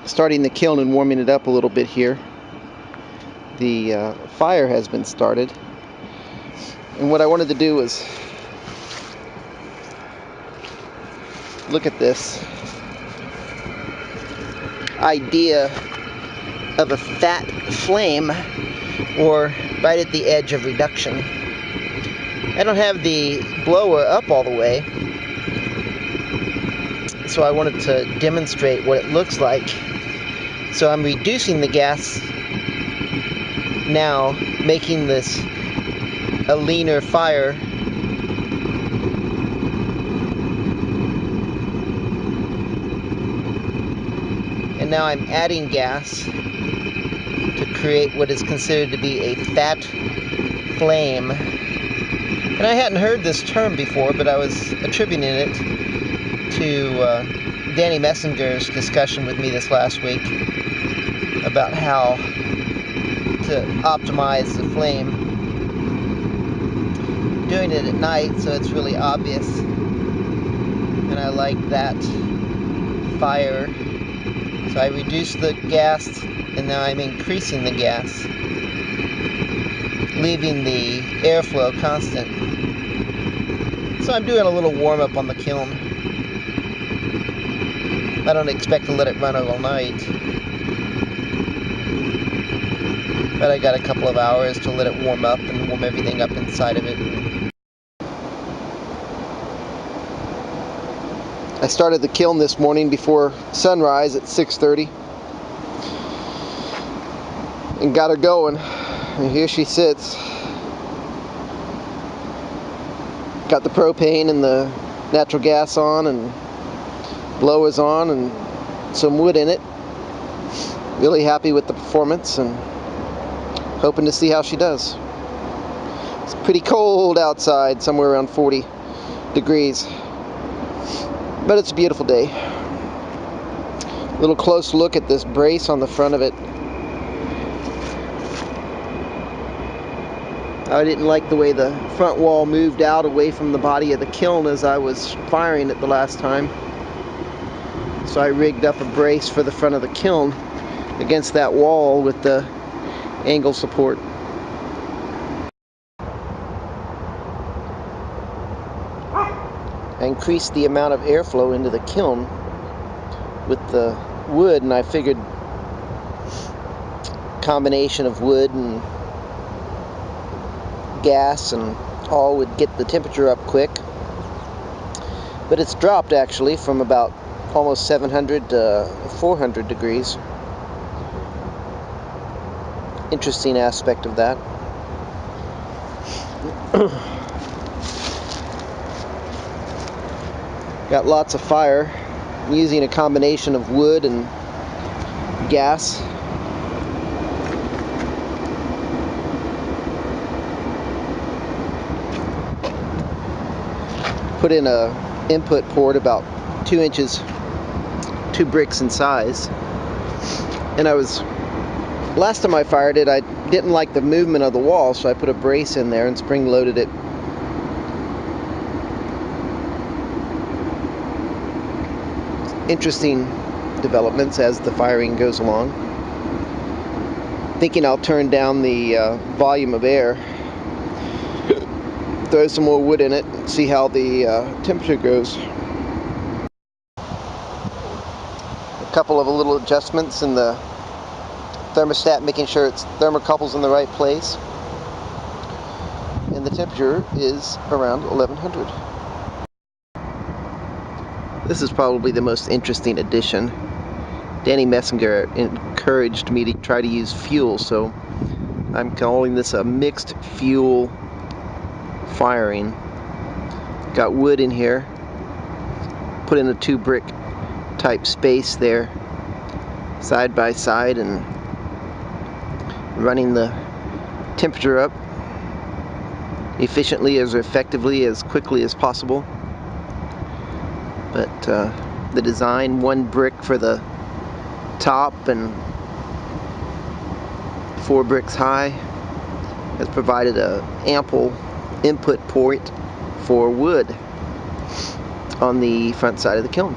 starting the kiln and warming it up a little bit here. The fire has been started, and what I wanted to do was look at this idea of a fat flame, or right at the edge of reduction. I don't have the blower up all the way, so I wanted to demonstrate what it looks like. So I'm reducing the gas now, making this a leaner fire. And now I'm adding gas to create what is considered to be a fat flame. And I hadn't heard this term before, but I was attributing it to Danny Messenger's discussion with me this last week about how to optimize the flame. Doing it at night, so it's really obvious, and I like that fire. So I reduced the gas, and now I'm increasing the gas, leaving the airflow constant. So I'm doing a little warm up on the kiln. I don't expect to let it run all night, but I got a couple of hours to let it warm up and warm everything up inside of it. I started the kiln this morning before sunrise at 6:30 and got her going, and here she sits. Got the propane and the natural gas on, and blowers on, and some wood in it. Really happy with the performance and hoping to see how she does. It's pretty cold outside, somewhere around 40 degrees, but it's a beautiful day. A little close look at this brace on the front of it. I didn't like the way the front wall moved out away from the body of the kiln as I was firing it the last time. So I rigged up a brace for the front of the kiln against that wall with the angle support. I increased the amount of airflow into the kiln with the wood, and I figured combination of wood and gas and all would get the temperature up quick. But it's dropped actually from about almost 700 to 400 degrees. Interesting aspect of that. Got lots of fire. I'm using a combination of wood and gas. Put in a input port about 2 inches, 2 bricks in size. And last time I fired it, I didn't like the movement of the wall, so I put a brace in there and spring loaded it. Interesting developments as the firing goes along. Thinking I'll turn down the volume of air, throw some more wood in it, and see how the temperature goes. A couple of little adjustments in the thermostat, making sure its thermocouple's in the right place, and the temperature is around 1100. This is probably the most interesting addition. Danny Messenger encouraged me to try to use fuel, so I'm calling this a mixed fuel firing. Got wood in here, put in a 2 brick type space there, side by side, and running the temperature up efficiently, as effectively, as quickly as possible. But the design, 1 brick for the top and 4 bricks high, has provided an ample input port for wood on the front side of the kiln.